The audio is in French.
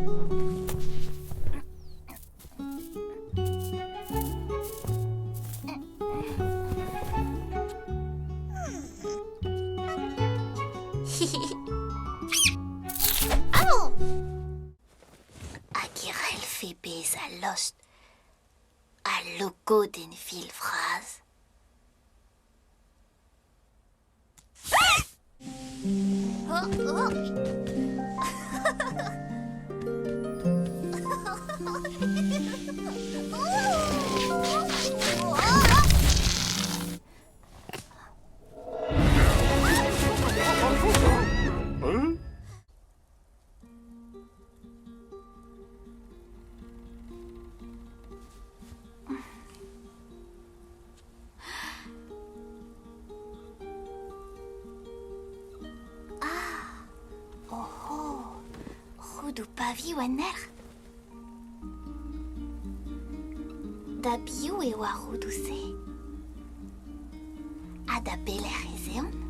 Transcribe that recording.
Au! Agirel fait baiser à l'ost, à logo d'une ville phrase. Du pavi wener. Da biu e waru douce. A da belle raison.